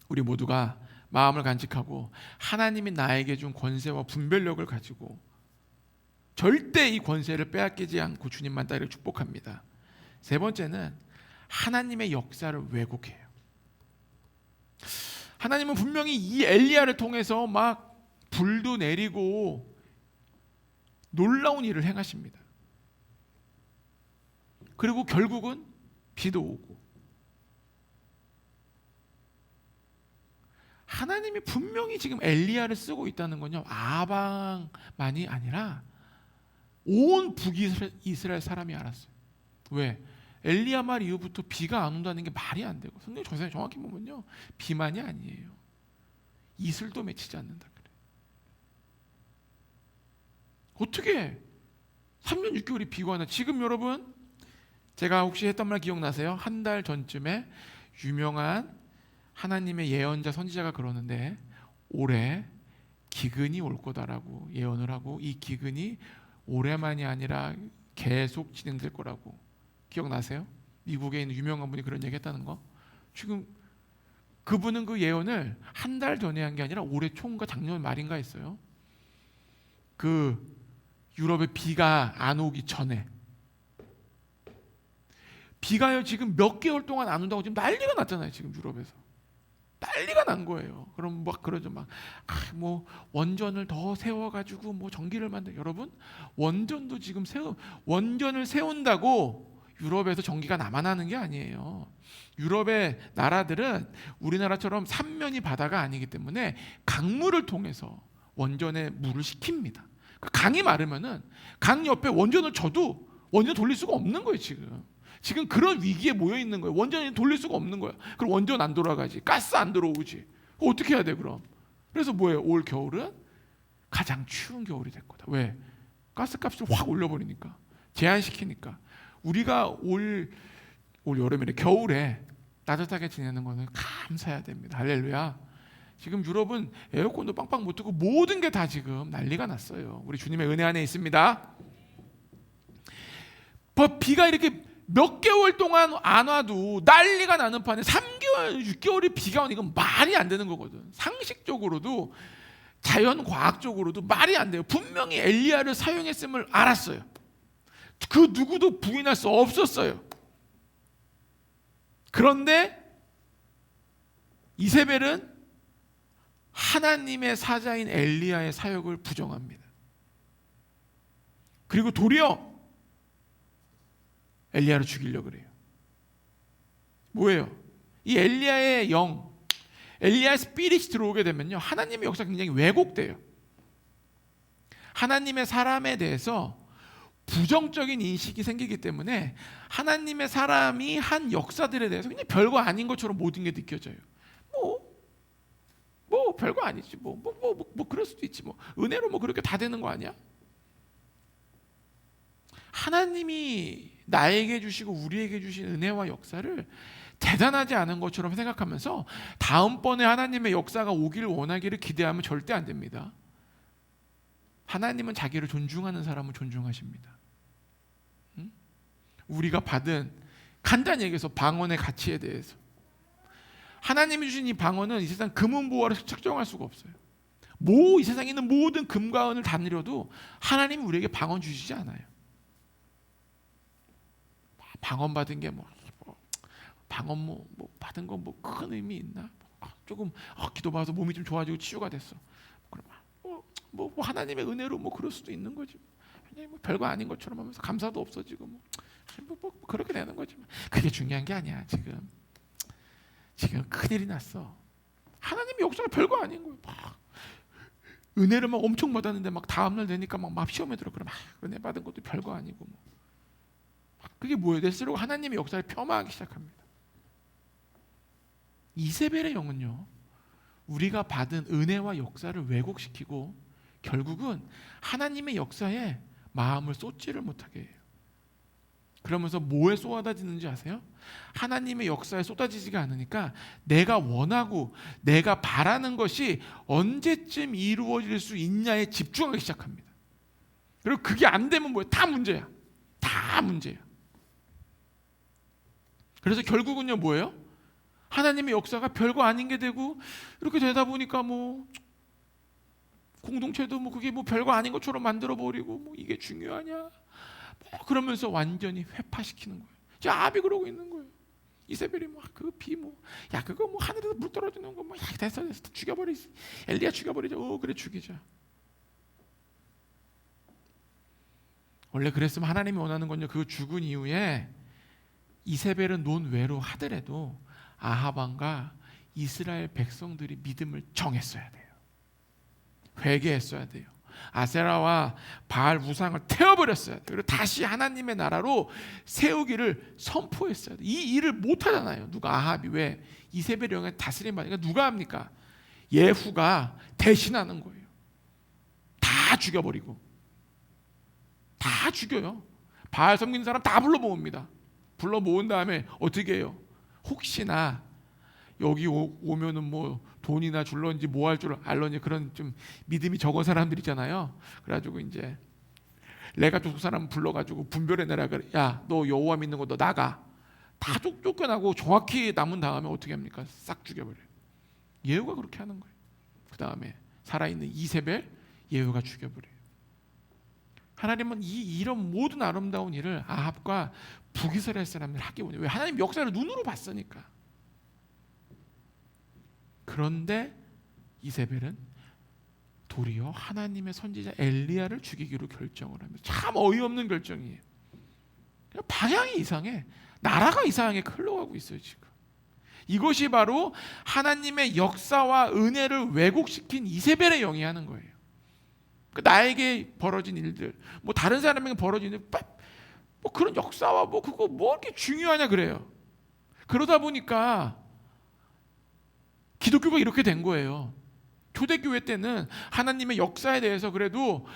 우리 모두가 마음을 간직하고 하나님이 나에게 준 권세와 분별력을 가지고 절대 이 권세를 빼앗기지 않고 주님만 따르기를 축복합니다. 세 번째는 하나님의 역사를 왜곡해요. 하나님은 분명히 이 엘리야를 통해서 막 불도 내리고 놀라운 일을 행하십니다. 그리고 결국은 비도 오고. 하나님이 분명히 지금 엘리야를 쓰고 있다는 건요, 아방만이 아니라 온 북이스라엘 사람이 알았어요. 왜? 엘리야 말 이후부터 비가 안 온다는 게 말이 안 되고, 성경 저자에 정확히 보면요, 비만이 아니에요. 이슬도 맺히지 않는다 그래. 어떻게 3년 6개월이 비가 오나? 지금 여러분, 제가 혹시 했던 말 기억나세요? 한 달 전쯤에 유명한 하나님의 예언자 선지자가 그러는데 올해 기근이 올 거다라고 예언을 하고, 이 기근이 올해만이 아니라 계속 진행될 거라고. 기억나세요? 미국에 있는 유명한 분이 그런 얘기 했다는 거. 지금 그분은 그 예언을 한 달 전에 한 게 아니라 올해 초인가 작년 말인가 했어요. 그 유럽에 비가 안 오기 전에. 비가요 지금 몇 개월 동안 안 온다고 지금 난리가 났잖아요. 지금 유럽에서 난리가 난 거예요. 그럼 막 그러죠. 막 뭐 원전을 더 세워가지고 뭐 전기를 만들. 여러분, 원전도 지금 원전을 세운다고 유럽에서 전기가 남아나는 게 아니에요. 유럽의 나라들은 우리나라처럼 삼면이 바다가 아니기 때문에 강물을 통해서 원전에 물을 식힙니다. 강이 마르면은 강 옆에 원전을 쳐도 원전 돌릴 수가 없는 거예요. 지금 그런 위기에 모여 있는 거예요. 원전이 돌릴 수가 없는 거야. 그럼 원전 안 돌아가지, 가스 안 들어오지. 어떻게 해야 돼 그럼? 그래서 뭐예요? 올 겨울은 가장 추운 겨울이 될 거다. 왜? 가스값을 확 올려버리니까, 제한시키니까. 우리가 올 여름이래, 겨울에 따뜻하게 지내는 거는 감사해야 됩니다. 할렐루야. 지금 유럽은 에어컨도 빵빵 못 트고 모든 게 다 지금 난리가 났어요. 우리 주님의 은혜 안에 있습니다. 비가 이렇게 몇 개월 동안 안 와도 난리가 나는 판에 3개월, 6개월이 비가 오니까 말이 안 되는 거거든. 상식적으로도 자연과학적으로도 말이 안 돼요. 분명히 엘리야를 사용했음을 알았어요. 그 누구도 부인할 수 없었어요. 그런데 이세벨은 하나님의 사자인 엘리야의 사역을 부정합니다. 그리고 도리어 엘리야를 죽이려고 그래요. 뭐예요? 이 엘리야의 영, 엘리야의 스피릿이 들어오게 되면요, 하나님의 역사가 굉장히 왜곡돼요. 하나님의 사람에 대해서 부정적인 인식이 생기기 때문에 하나님의 사람이 한 역사들에 대해서 그냥 별거 아닌 것처럼 모든 게 느껴져요. 뭐 별거 아니지. 뭐 그럴 수도 있지. 뭐 은혜로 뭐 그렇게 다 되는 거 아니야? 하나님이 나에게 주시고 우리에게 주신 은혜와 역사를 대단하지 않은 것처럼 생각하면서 다음번에 하나님의 역사가 오기를 원하기를 기대하면 절대 안 됩니다. 하나님은 자기를 존중하는 사람을 존중하십니다. 우리가 받은, 간단히 얘기해서 방언의 가치에 대해서, 하나님이 주신 이 방언은 이 세상 금은보화로 측정할 수가 없어요. 이 세상에 있는 모든 금과 은을 다 드려도 하나님이 우리에게 방언 주시지 않아요. 방언 받은 게 방언 받은 건 큰 의미 있나? 조금 기도 받아서 몸이 좀 좋아지고 치유가 됐어. 그럼 하나님의 은혜로 그럴 수도 있는 거지. 그냥 별거 아닌 것처럼 하면서 감사도 없어지고 그렇게 되는 거지. 그게 중요한 게 아니야. 지금 큰일이 났어. 하나님의 역사가 별거 아닌 거예요. 은혜를 엄청 받았는데 다음날 되니까 막 시험에 들어. 그럼 은혜 받은 것도 별거 아니고 그게 뭐예요? 될수록 하나님의 역사를 폄하하기 시작합니다. 이세벨의 영은요, 우리가 받은 은혜와 역사를 왜곡시키고 결국은 하나님의 역사에 마음을 쏟지를 못하게 해요. 그러면서 뭐에 쏟아지는지 아세요? 하나님의 역사에 쏟아지지가 않으니까 내가 원하고 내가 바라는 것이 언제쯤 이루어질 수 있냐에 집중하기 시작합니다. 그리고 그게 안 되면 뭐예요? 다 문제야. 다 문제야. 그래서 결국은요, 뭐예요? 하나님의 역사가 별거 아닌 게 되고, 이렇게 되다 보니까 공동체도 그게 별거 아닌 것처럼 만들어 버리고 이게 중요하냐? 그러면서 완전히 회파시키는 거예요. 지금 아합이 그러고 있는 거예요. 이세벨이 그 비 그거 하늘에서 물 떨어지는 거 됐어 죽여버리지. 엘리야 죽여버리자. 그래 죽이자. 원래 그랬으면 하나님이 원하는 건요, 그 죽은 이후에 이세벨은 논외로 하더라도 아합 왕과 이스라엘 백성들이 믿음을 정했어야 돼요. 회개했어야 돼요. 아세라와 바알 우상을 태워버렸어야 돼요. 그리고 다시 하나님의 나라로 세우기를 선포했어야 돼요. 이 일을 못하잖아요. 누가? 아합이. 왜? 이세벨 영에 다스림 받으니까 누가 합니까? 예후가 대신하는 거예요. 다 죽여버리고, 다 죽여요. 바알 섬기는 사람 다 불러 모읍니다. 불러 모은 다음에 어떻게 해요? 혹시나 여기 오면은 뭐 돈이나 줄런지 뭐 할 줄 알런지 그런 좀 믿음이 적은 사람들 있잖아요. 그래가지고 이제 레가 족속 사람 불러가지고 분별해내라 그래. 야, 너 여호와 믿는 거 너 나가. 다 쫓겨나고 정확히 남은 다음에 어떻게 합니까? 싹 죽여버려요. 예후가 그렇게 하는 거예요. 그 다음에 살아있는 이세벨 예후가 죽여버려요. 하나님은 이런 모든 아름다운 일을 아합과 북이스라엘 사람들 하기 원해요. 왜? 하나님 역사를 눈으로 봤으니까. 그런데 이세벨은 도리어 하나님의 선지자 엘리야를 죽이기로 결정을 합니다. 참 어이없는 결정이에요. 방향이 이상해. 나라가 이상하게 흘러가고 있어요 지금. 이것이 바로 하나님의 역사와 은혜를 왜곡시킨 이세벨의 영이 하는 거예요. 나에게 벌어진 일들, 뭐 다른 사람에게 벌어진 일, 뭐 그런 역사와 뭐 그거 뭐 이렇게 중요하냐 그래요. 그러다 보니까 기독교가 이렇게 된 거예요. 초대교회 때는 하나님의 역사에 대해서 그래도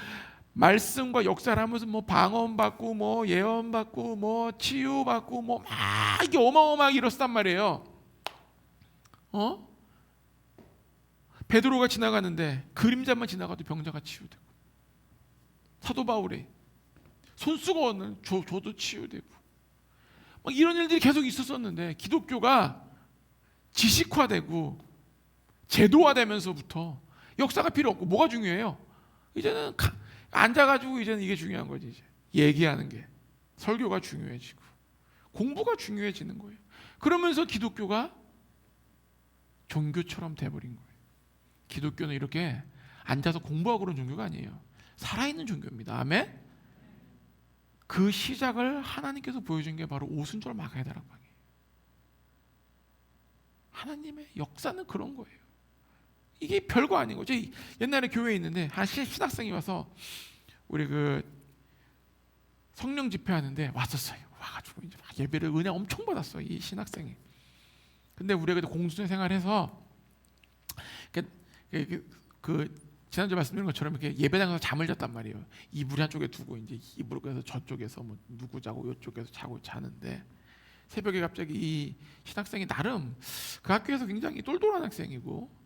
말씀과 역사를 하면서 뭐 방언받고 뭐 예언받고 뭐 치유받고 뭐 막 이게 어마어마하게 일었단 말이에요. 베드로가 지나가는데 그림자만 지나가도 병자가 치유되고, 사도 바울이 손수건 얻는 줘도 치유되고, 막 이런 일들이 계속 있었었는데 기독교가 지식화되고 제도화되면서부터 역사가 필요 없고 뭐가 중요해요? 이제는 앉아가지고 이제는 이게 중요한 거지. 이제 얘기하는 게, 설교가 중요해지고 공부가 중요해지는 거예요. 그러면서 기독교가 종교처럼 돼버린 거예요. 기독교는 이렇게 앉아서 공부하고 그런 종교가 아니에요. 살아있는 종교입니다. 아멘. 그 시작을 하나님께서 보여준 게 바로 오순절 마가의 다락방이에요. 하나님의 역사는 그런 거예요. 이게 별거 아닌 거죠. 옛날에 교회에 있는데 한 신학생이 와서 우리 그 성령 집회하는데 왔었어요. 와가지고 이제 예배를 은혜 엄청 받았어 이 신학생이. 근데 우리가 그때 공수생 생활해서 지난주에 말씀드린 것처럼 이렇게 예배당에서 잠을 잤단 말이에요. 이불 한쪽에 두고 이제 이불에서 저쪽에서 뭐 누구 자고 이쪽에서 자는데 새벽에 갑자기 이 신학생이 나름 그 학교에서 굉장히 똘똘한 학생이고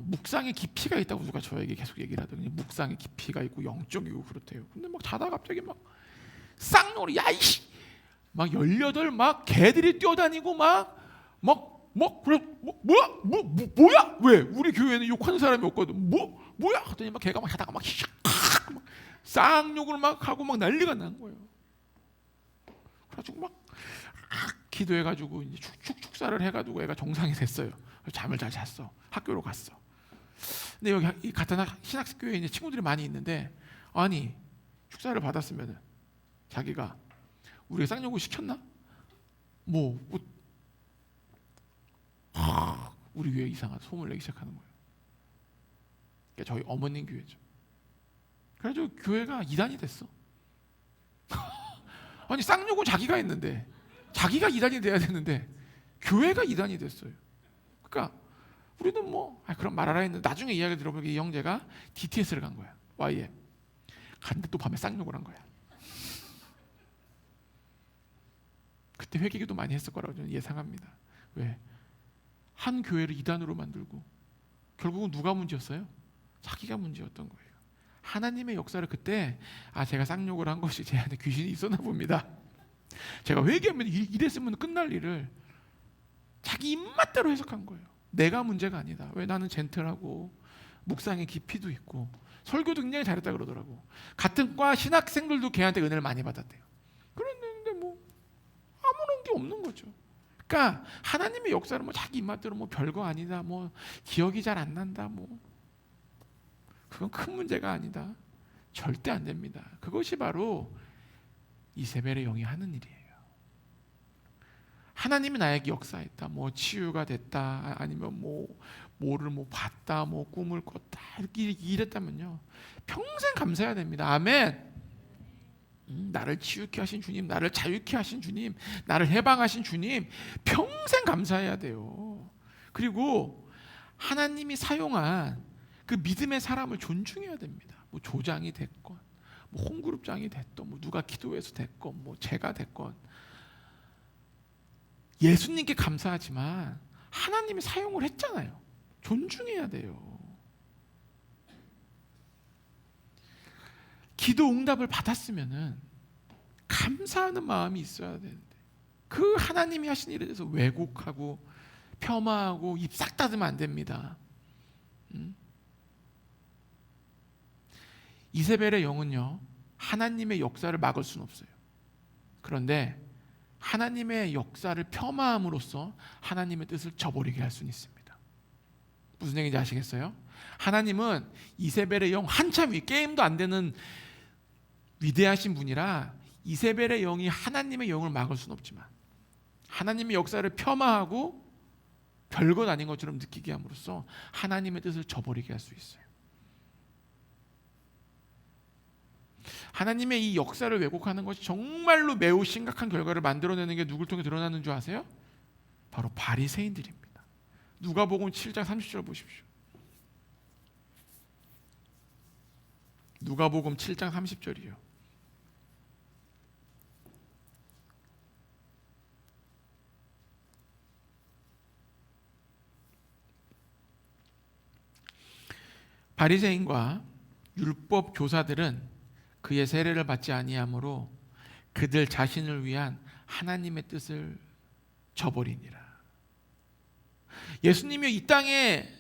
묵상의 깊이가 있다고 누가 저에게 계속 얘기를 하더니 묵상의 깊이가 있고 영적이고 그렇대요. 근데 막 자다가 갑자기 막 쌍욕을 야이씨 막 18 막 개들이 뛰어다니고 막 그래 뭐야 왜 우리 교회는 욕하는 사람이 없거든 뭐야 하더니 막 걔가 막 하다가 막 쌍욕을 막 하고 막 난리가 난 거예요. 그래가지고 막 기도해가지고 이제 축사를 해가지고 애가 정상이 됐어요. 잠을 잘 잤어. 학교로 갔어. 근데 여기 이 같은 신학교에 이제 친구들이 많이 있는데 아니 축사를 받았으면은 자기가 우리가 쌍욕을 시켰나? 우리 교회 이상한 소문을 내기 시작하는 거예요. 그러니까 저희 어머님 교회죠. 그래가지고 교회가 이단이 됐어. 아니 쌍욕은 자기가 했는데 자기가 이단이 돼야 되는데 교회가 이단이 됐어요. 그러니까 우리는 그럼 말하라 했는데 나중에 이야기 들어보니까 이 형제가 DTS를 간 거야. YM 갔는데 또 밤에 쌍욕을 한 거야. 그때 회개기도 많이 했을 거라고 저는 예상합니다. 왜? 한 교회를 이단으로 만들고 결국은 누가 문제였어요? 자기가 문제였던 거예요. 하나님의 역사를 그때 제가 쌍욕을 한 것이 제 안에 귀신이 있었나 봅니다. 제가 회개하면 이랬으면 끝날 일을 자기 입맛대로 해석한 거예요. 내가 문제가 아니다. 왜? 나는 젠틀하고 묵상의 깊이도 있고 설교도 굉장히 잘했다 그러더라고. 같은 과 신학생들도 걔한테 은혜를 많이 받았대요. 그랬는데 아무런 게 없는 거죠. 그러니까 하나님의 역사는 자기 입맛대로 별거 아니다. 기억이 잘 안 난다. 그건 큰 문제가 아니다. 절대 안 됩니다. 그것이 바로 이세벨의 영이 하는 일이에요. 하나님이 나에게 역사했다. 치유가 됐다. 아니면 뭐를 봤다. 꿈을 꿨다. 이렇게 이랬다면요. 평생 감사해야 됩니다. 아멘. 나를 치유케 하신 주님, 나를 자유케 하신 주님, 나를 해방하신 주님 평생 감사해야 돼요. 그리고 하나님이 사용한 그 믿음의 사람을 존중해야 됩니다. 조장이 됐건 홈그룹장이 됐건 누가 기도해서 됐건 제가 됐건 예수님께 감사하지만 하나님이 사용을 했잖아요. 존중해야 돼요. 기도 응답을 받았으면은 감사하는 마음이 있어야 되는데 그 하나님이 하신 일에 대해서 왜곡하고 폄하하고 입 싹 닫으면 안 됩니다. 이세벨의 영은요, 하나님의 역사를 막을 수는 없어요. 그런데 하나님의 역사를 폄하함으로써 하나님의 뜻을 저버리게 할 수는 있습니다. 무슨 얘기인지 아시겠어요? 하나님은 이세벨의 영 한참 게임도 안 되는 위대하신 분이라 이세벨의 영이 하나님의 영을 막을 수는 없지만 하나님의 역사를 폄하하고 별것 아닌 것처럼 느끼게 함으로써 하나님의 뜻을 저버리게 할 수 있어요. 하나님의 이 역사를 왜곡하는 것이 정말로 매우 심각한 결과를 만들어내는 게 누굴 통해 드러나는 줄 아세요? 바로 바리새인들입니다. 누가복음 7장 30절 보십시오. 누가복음 7장 30절이요. 바리새인과 율법 교사들은 그의 세례를 받지 아니하므로 그들 자신을 위한 하나님의 뜻을 저버리니라. 예수님이 이 땅에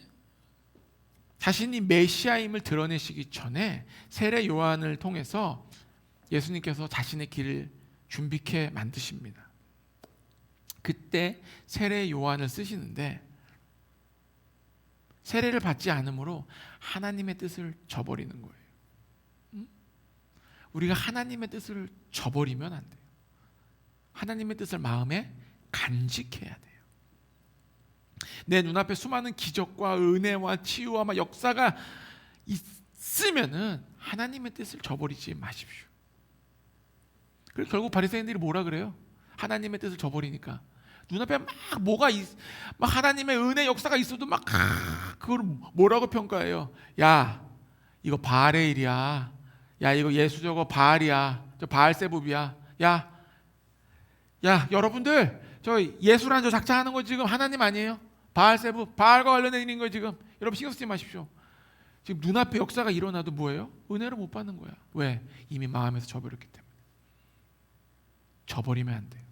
자신이 메시아임을 드러내시기 전에 세례 요한을 통해서 예수님께서 자신의 길을 준비케 만드십니다. 그때 세례 요한을 쓰시는데 세례를 받지 않으므로 하나님의 뜻을 저버리는 거예요. 우리가 하나님의 뜻을 저버리면 안 돼요. 하나님의 뜻을 마음에 간직해야 돼요. 내 눈앞에 수많은 기적과 은혜와 치유와 역사가 있으면은 하나님의 뜻을 저버리지 마십시오. 그리고 결국 바리새인들이 뭐라 그래요? 하나님의 뜻을 저버리니까 눈앞에 막 하나님의 은혜 역사가 있어도 그걸 뭐라고 평가해요? 야, 이거 바알의 일이야. 야, 이거 예수 저거 바알이야. 저 바알세붑이야. 야, 여러분들 저 예수라는 저 작자하는 거 지금 하나님 아니에요? 바알세붑, 바알과 관련된 일인 거예요 지금. 여러분 신경 쓰지 마십시오. 지금 눈앞에 역사가 일어나도 뭐예요? 은혜를 못 받는 거야. 왜? 이미 마음에서 저버렸기 때문에. 저버리면 안 돼요.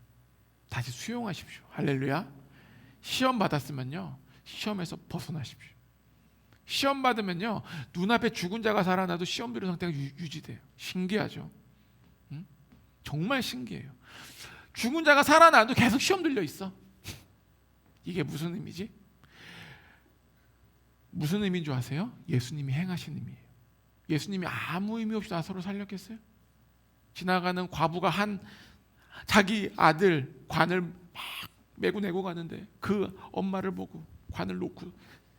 다시 수용하십시오. 할렐루야. 시험 받았으면요, 시험에서 벗어나십시오. 시험 받으면요, 눈앞에 죽은 자가 살아나도 시험 비료 상태가 유지돼요. 신기하죠? 응? 정말 신기해요. 죽은 자가 살아나도 계속 시험 들려 있어. 이게 무슨 의미지? 무슨 의미인 줄 아세요? 예수님이 행하신 의미예요. 예수님이 아무 의미 없이 나사로를 살렸겠어요? 지나가는 과부가 자기 아들 관을 막 메고 내고 가는데 그 엄마를 보고 관을 놓고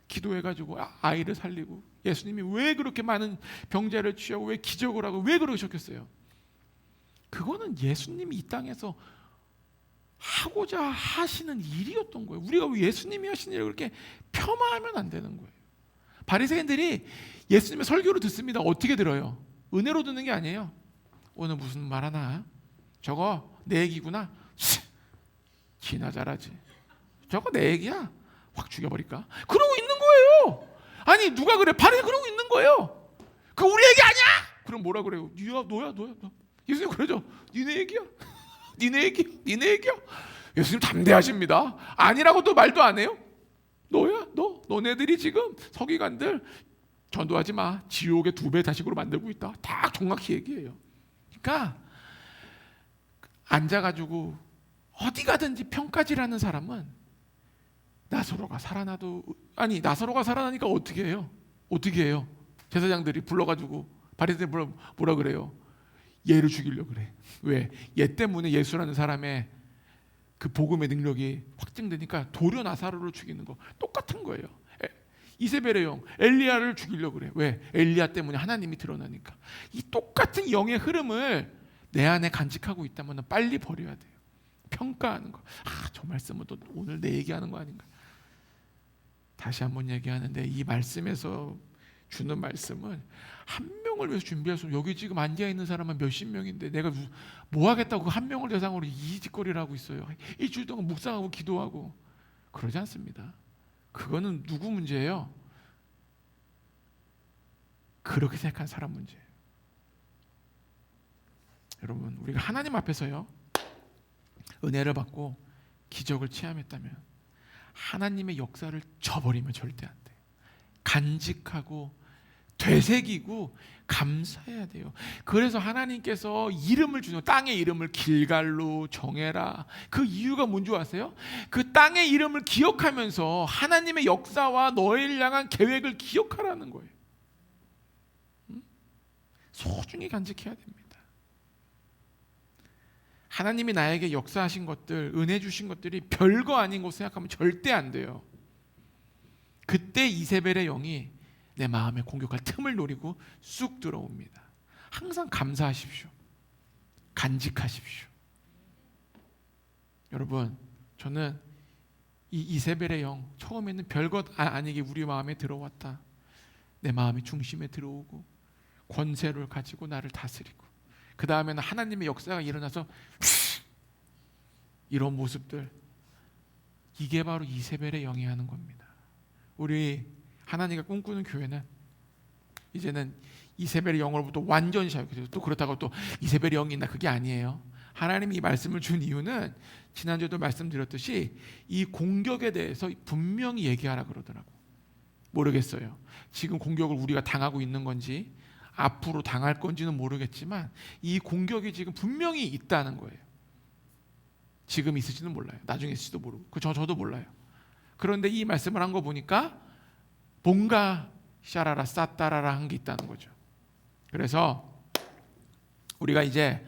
기도해가지고 아이를 살리고, 예수님이 왜 그렇게 많은 병자를 취하고 왜 기적을 하고 왜 그러셨겠어요? 그거는 예수님이 이 땅에서 하고자 하시는 일이었던 거예요. 우리가 왜 예수님이 하신 일을 그렇게 폄하하면 안 되는 거예요. 바리새인들이 예수님의 설교를 듣습니다. 어떻게 들어요? 은혜로 듣는 게 아니에요. 오늘 무슨 말 하나? 저거 내 얘기구나. 지나 잘하지. 저거 내 얘기야. 확 죽여버릴까? 그러고 있는 거예요. 아니 누가 그래? 바리새 그러고 있는 거예요. 그 우리 얘기 아니야? 그럼 뭐라 그래요? 너야. 예수님 그러죠. 니네 얘기야. 니네 얘기야. 예수님 담대하십니다. 아니라고 또 말도 안 해요. 너야. 너네들이 지금 서기관들 전도하지 마. 지옥의 2배 다식으로 만들고 있다. 다 정확히 얘기해요. 그러니까 앉아가지고 어디 가든지 평가질하는 사람은 나사로가 살아나니까 어떻게 해요? 제사장들이 불러가지고 바리새인들 뭐라 그래요? 얘를 죽이려고 그래. 왜? 얘 때문에 예수라는 사람의 그 복음의 능력이 확증되니까 도려 나사로를 죽이는 거 똑같은 거예요. 이세벨의 영 엘리야를 죽이려고 그래. 왜? 엘리야 때문에 하나님이 드러나니까. 이 똑같은 영의 흐름을 내 안에 간직하고 있다면 빨리 버려야 돼요. 평가하는 거. 저 말씀은 또 오늘 내 얘기하는 거 아닌가. 다시 한번 얘기하는데 이 말씀에서 주는 말씀은 한 명을 위해서 준비할 수, 여기 지금 앉아있는 사람은 몇십 명인데 내가 뭐 하겠다고 한 명을 대상으로 이 짓거리를 하고 있어요. 일주일 동안 묵상하고 기도하고 그러지 않습니다. 그거는 누구 문제예요? 그렇게 생각한 사람 문제예요. 여러분, 우리가 하나님 앞에서요 은혜를 받고 기적을 체험했다면 하나님의 역사를 저버리면 절대 안 돼요. 간직하고 되새기고 감사해야 돼요. 그래서 하나님께서 이름을 주는, 땅의 이름을 길갈로 정해라. 그 이유가 뭔지 아세요? 그 땅의 이름을 기억하면서 하나님의 역사와 너희를 향한 계획을 기억하라는 거예요. 소중히 간직해야 됩니다. 하나님이 나에게 역사하신 것들, 은혜 주신 것들이 별거 아닌 거 생각하면 절대 안 돼요. 그때 이세벨의 영이 내 마음에 공격할 틈을 노리고 쑥 들어옵니다. 항상 감사하십시오. 간직하십시오. 여러분, 저는 이 이세벨의 영 처음에는 별것 아니게 우리 마음에 들어왔다. 내 마음의 중심에 들어오고 권세를 가지고 나를 다스리고 그 다음에는 하나님의 역사가 일어나서 이런 모습들, 이게 바로 이세벨의 영이 하는 겁니다. 우리 하나님과 꿈꾸는 교회는 이제는 이세벨의 영으로부터 완전히 자유해서, 또 그렇다고 또 이세벨의 영이 있나, 그게 아니에요. 하나님이 이 말씀을 준 이유는 지난주에도 말씀드렸듯이 이 공격에 대해서 분명히 얘기하라 그러더라고. 모르겠어요. 지금 공격을 우리가 당하고 있는 건지 앞으로 당할 건지는 모르겠지만 이 공격이 지금 분명히 있다는 거예요. 지금 있을지는 몰라요. 나중에 있을지도 모르고 저도 몰라요. 그런데 이 말씀을 한 거 보니까 뭔가 샤라라 싸따라라 한 게 있다는 거죠. 그래서 우리가 이제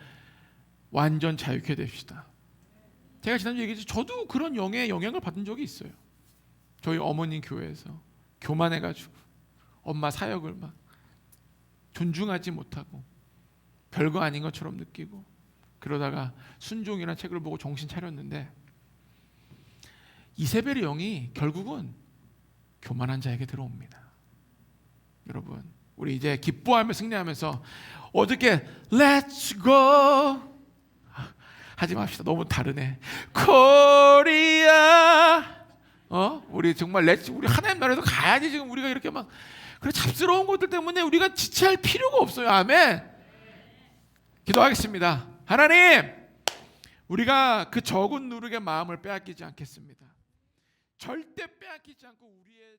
완전 자유케 됩시다. 제가 지난주에 얘기했죠. 저도 그런 영의 영향을 받은 적이 있어요. 저희 어머님 교회에서 교만해가지고 엄마 사역을 막 존중하지 못하고 별거 아닌 것처럼 느끼고 그러다가 순종이라는 책을 보고 정신 차렸는데 이세벨의 영이 결국은 교만한 자에게 들어옵니다. 여러분, 우리 이제 기뻐하며 승리하면서 어저께 Let's go 하지 맙시다. 너무 다르네. 코리아 우리 정말 우리 하나님 나라에서 가야지. 지금 우리가 이렇게 막 그래 잡스러운 것들 때문에 우리가 지체할 필요가 없어요. 아멘. 기도하겠습니다. 하나님, 우리가 그 적은 누룩의 마음을 빼앗기지 않겠습니다. 절대 빼앗기지 않고 우리의